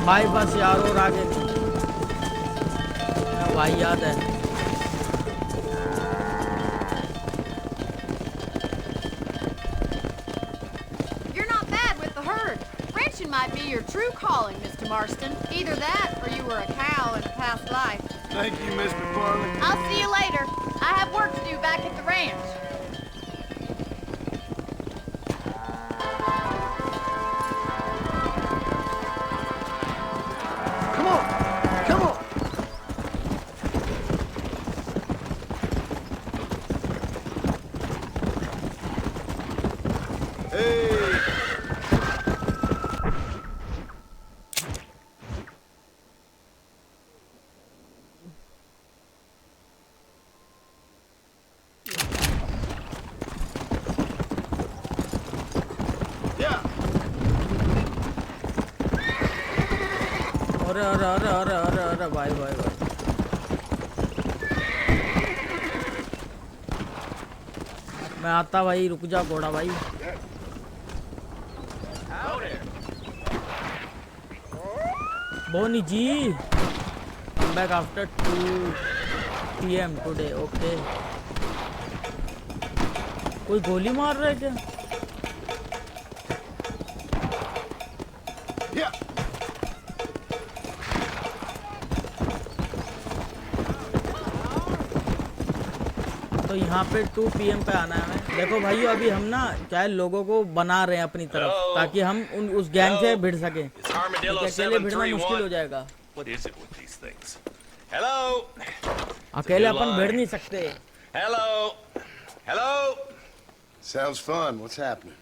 भाई बस यार और आगे नहीं। भाई याद है। Might be your true calling, Mr. Marston. Either that, or you were a cow in a past life. Thank you, Miss McFarlane. I'll see you later. I have work to do back at the ranch. Come on, come on. Hey. अरे भाई भाई भाई मैं आता भाई रुक जा घोड़ा भाई। बोनी जी come back after 2 PM today okay. कोई गोली मार रहा है क्या? तो यहाँ पे 2 PM पे आना है हमें। देखो भाइयों अभी हम ना चाहे लोगों को बना रहे हैं अपनी तरफ ताकि हम उस गैंग से भिड़ सके। अकेले भिड़ना मुश्किल हो जाएगा। अकेले अपन भिड़ नहीं सकते। Hello. Hello. Sounds fun. What's happening?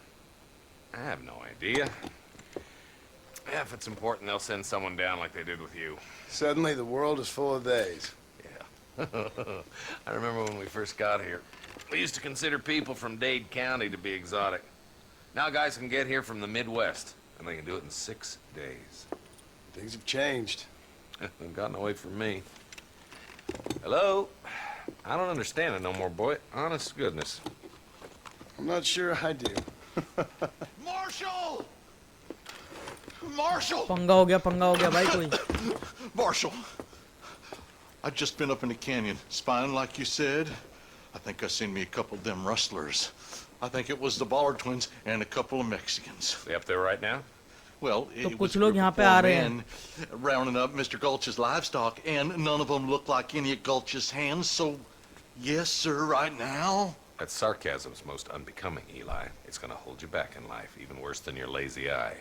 I have no idea. Yeah, if it's important, they'll send someone down like they did with you. Suddenly, the world is full of days. I remember when we first got here. We used to consider people from Dade County to be exotic. Now guys can get here from the Midwest, and they can do it in 6 days. Things have changed. They've gotten away from me. Hello? I don't understand it no more, boy. Honest goodness. I'm not sure I do. Marshall! Marshall! पंगा हो गया भाई कोई। Marshall! I've just been up in the canyon, spying like you said. I think I seen me a couple of them rustlers. I think it was the Ballard twins and a couple of Mexicans. They up there right now? Well, तो it कुछ was लोग यहाँ पे आ रहे हैं rounding up Mr. Gulch's livestock, and none of them look like any of Gulch's hands, so yes, sir, right now. That sarcasm's most unbecoming, Eli. It's gonna hold you back in life, even worse than your lazy eye.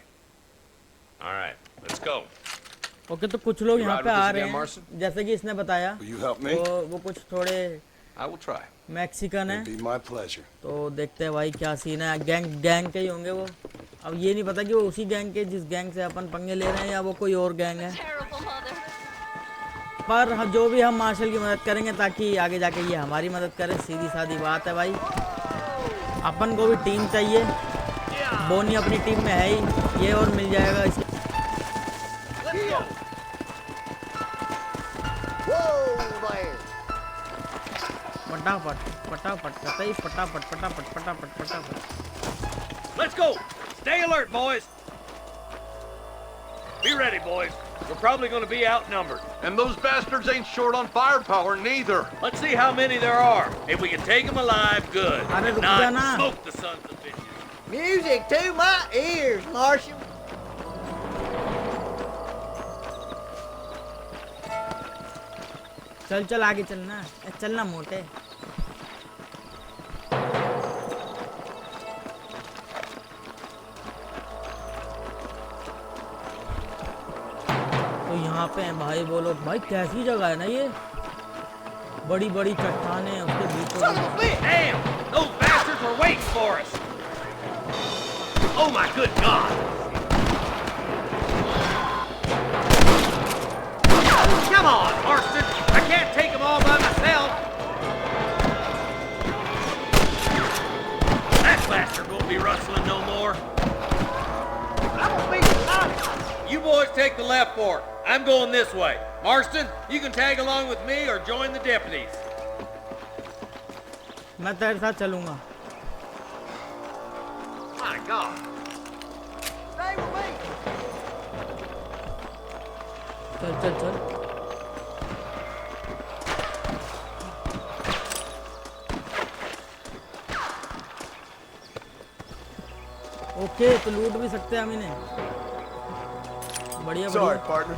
All right, let's go. Okay तो कुछ लोग यहाँ पे आ रहे हैं, जैसे कि इसने बताया। वो कुछ थोड़े मैक्सिकन है। तो देखते हैं भाई क्या सीन है। गैंग के ही होंगे वो। अब ये नहीं पता कि वो उसी गैंग के जिस गैंग से अपन पंगे ले रहे हैं या वो कोई और गैंग है। पर जो भी हम मार्शल की मदद करेंगे ताकि आगे जाके ये हमारी मदद करे, सीधी सादी बात है भाई। अपन को भी टीम चाहिए, बोनी अपनी टीम में है ही, ये और मिल जाएगा इसके। फटाफट फटाफट फटाफट फटाफट फटाफट फटाफट। Let's go. Stay alert, boys. Be ready, boys. We're probably going to be outnumbered. And those bastards ain't short on firepower, neither. Let's see how many there are. If we can take them alive, good. If not, smoke the sons of bitches. Music to my ears, Marshal. चल आगे चलना मोटे। तो यहाँ पे हैं भाई वो लोग। भाई कैसी जगह है ना ये, बड़ी बड़ी चट्टानें उसके बीच में। Damn! Those bastards were waiting for us. Oh my good God! Come on, Marston! I can't take them all by myself. That bastard won't be rustling no more. I won't be honest. You boys take the left fork. I'm going this way. Marston, you can tag along with me or join the deputies. मैं तेरे साथ चलूँगा। My God. Stay with me. चल। Okay तो लूट भी सकते हैं हम इन्हें। बढ़िया Sorry, partner.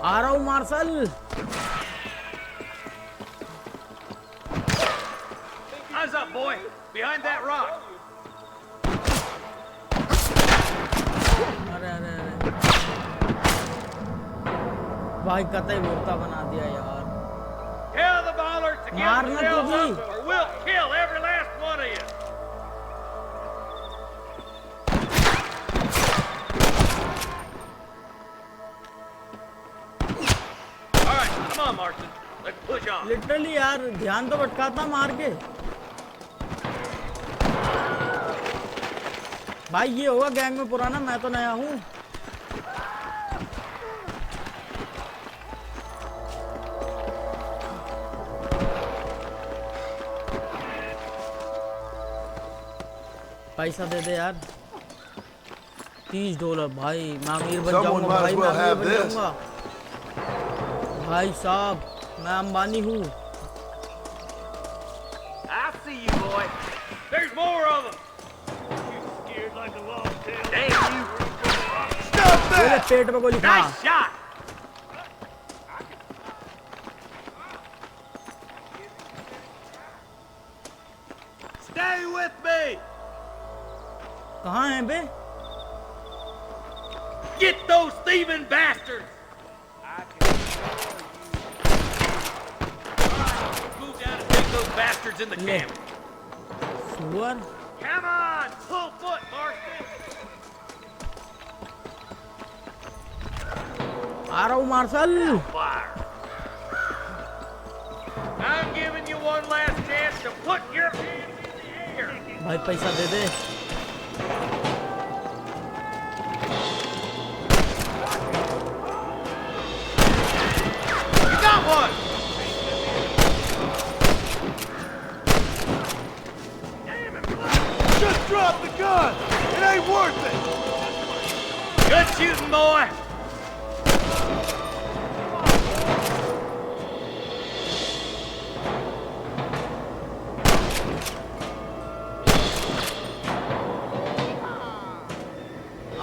आ रहा हूँ martial. Eyes up, boy. Behind that rock. अरे भाई कतई मोर्चा बना दिया यार। Tell the ballers to get themselves up or we'll kill every last one of you. All right, come on, Marston. Let's push on. Literally यार ध्यान तो भटकाता मार के। भाई ये होगा गैंग में पुराना, मैं तो नया हूँ। पैसा दे दे यार। $30 भाई, मैं अमीर बन जाऊंगा भाई, मैं अमीर बन जाऊंगा भाई साहब, मैं अंबानी हूँ। I see you, boy. There's more of them. You scared like a long tail. Damn you! Stop that! पेट में गोली खा। Nice shot. Stay with me. कहाँ हैं बे? Get those thieving bastards! Move down and take those bastards in the camp. सुअर। Come on, full foot, Marston. आ रहा हूँ martial. Fire. I'm giving you one last chance to put your hands in the air. भाई पैसा दे दे। You got one. Just drop the gun! It ain't worth it! Good shooting, boy.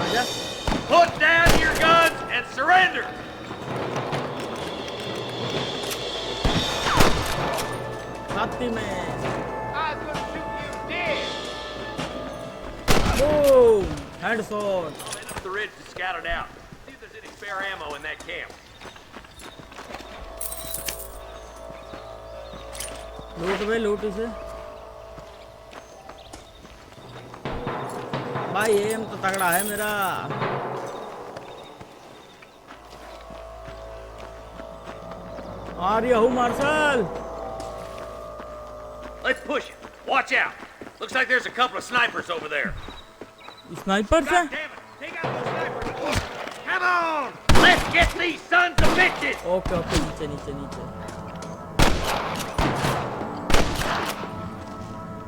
आजा। Put down your guns and surrender. छाती में। Boom! Headshot. Head up the ridge to scout it out. See if there's any spare ammo in that camp. लूट इसे। भाई M तो तगड़ा है मेरा। आ रही हूँ martial. Let's push it. Watch out. Looks like there's a couple of snipers over there. Sniper से? Take out those snipers. Come on. Let's get these sons of bitches. Okay नीचे।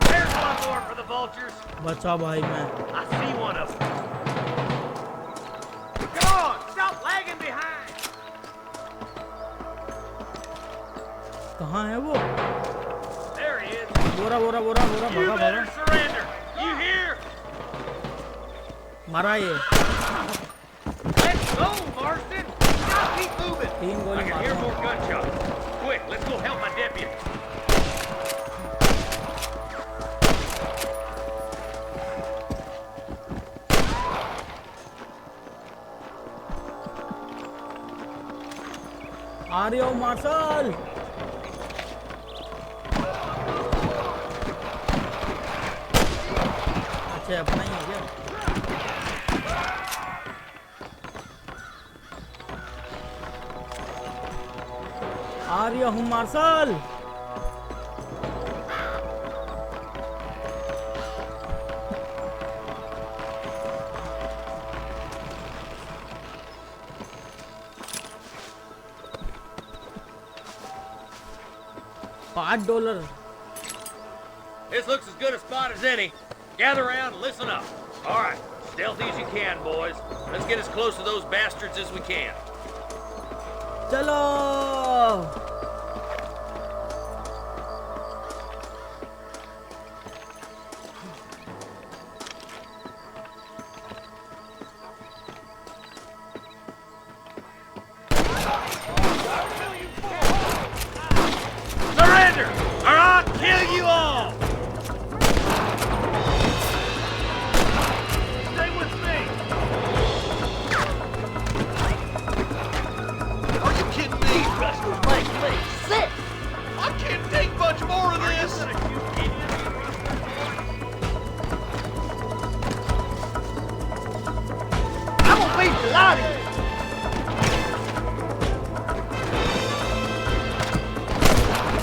There's one more for the vultures. बचा भाई मैं। I see one of them. Come on, stop lagging behind. कहाँ है वो? There he is. Bora You भागा। better surrender. You hear? मारा ये। Let's go, Marston. Now keep moving. 3 गोली I can hear more gunshots. Quick, let's go help my deputy. आ रही हूँ martial. अच्छा अपना ही हो गया। आ रही हूँ martial. $5. This looks as good a spot as any. Gather around and listen up. All right, stealthy as you can, boys. Let's get as close to those bastards as we can. चलो। Surrender, or I'll kill you all! Stay with me! Are you kidding me? Rustlers make me sick. I can't take much more of this. I'm gonna beat the lot of you.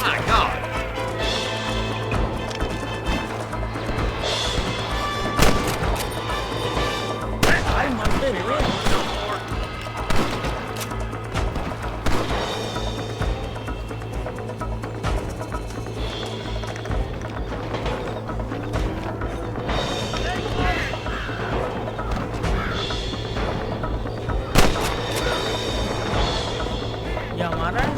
My God! भाई मरते हुए। ये हमारा है?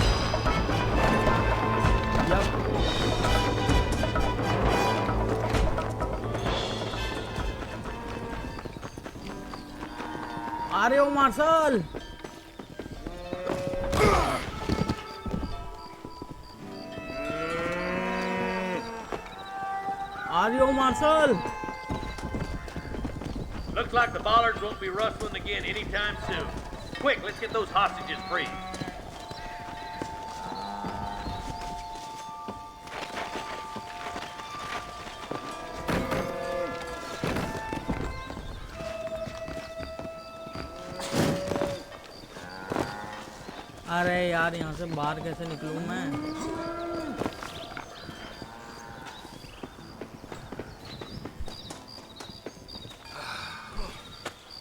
आ रहे हो martial. आ रही हो martial. Looks like the bollards won't be rustling again anytime soon. Quick, let's get those hostages free. अरे यार यहाँ से बाहर कैसे निकलूं मैं?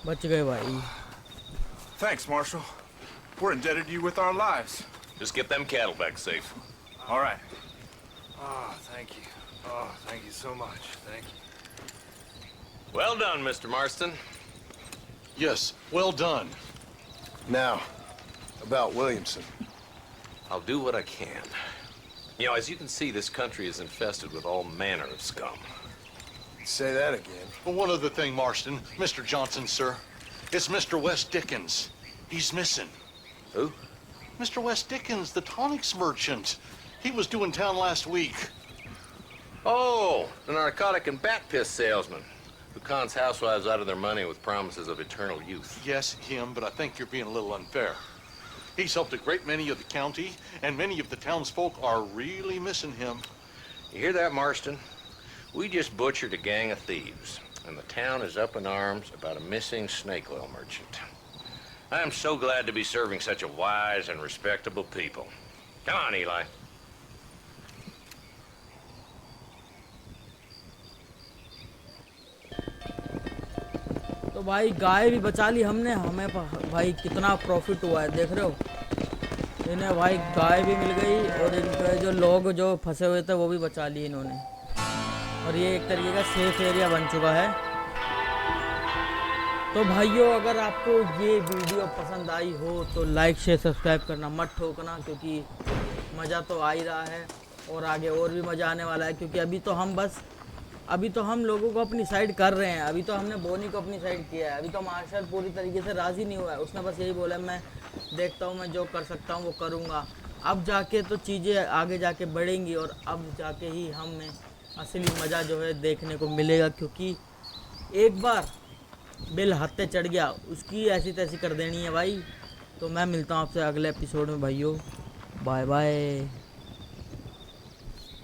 बच गए भाई। Thanks, Marshal. We're indebted to you with our lives. Just get them cattle back safe. All right. Oh, thank you. Oh, thank you so much. Thank you. Well done, Mr. Marston. Yes, well done. Now, about Williamson. I'll do what I can. You know, as you can see, this country is infested with all manner of scum. Say that again. Well, one other thing, Marston. Mr. Johnson, sir. It's Mr. West Dickens. He's missing. Who? Mr. West Dickens, the tonics merchant. He was due in town last week. Oh, the narcotic and bat piss salesman who cons housewives out of their money with promises of eternal youth. Yes, him, but I think you're being a little unfair. He's helped a great many of the county, and many of the townsfolk are really missing him. You hear that, Marston? We just butchered a gang of thieves, and the town is up in arms about a missing snake oil merchant. I am so glad to be serving such a wise and respectable people. Come on, Eli. तो भाई गाय भी बचा ली हमने, हमें भाई कितना profit हुआ है देख रहे हो। इन्हें भाई गाय भी मिल गई और इनके जो लोग जो फंसे हुए थे वो भी बचा लिए इन्होंने। और ये एक तरीके का सेफ एरिया बन चुका है। तो भाइयों अगर आपको ये वीडियो पसंद आई हो तो लाइक शेयर सब्सक्राइब करना मत ठोकना, क्योंकि मज़ा तो आ ही रहा है और आगे और भी मज़ा आने वाला है। क्योंकि अभी तो हम लोगों को अपनी साइड कर रहे हैं। अभी तो हमने बोनी को अपनी साइड किया है। अभी तो मार्शल पूरी तरीके से राज़ी नहीं हुआ है। उसने बस यही बोला मैं देखता हूँ, मैं जो कर सकता हूँ वो करूँगा। अब जाके तो चीज़ें आगे जाके बढ़ेंगी और अब जाके ही हमें असली मज़ा जो है देखने को मिलेगा। क्योंकि एक बार बिल हाथ पे चढ़ गया उसकी ऐसी तैसी कर देनी है भाई। तो मैं मिलता हूँ आपसे अगले एपिसोड में भाइयों। Bye bye.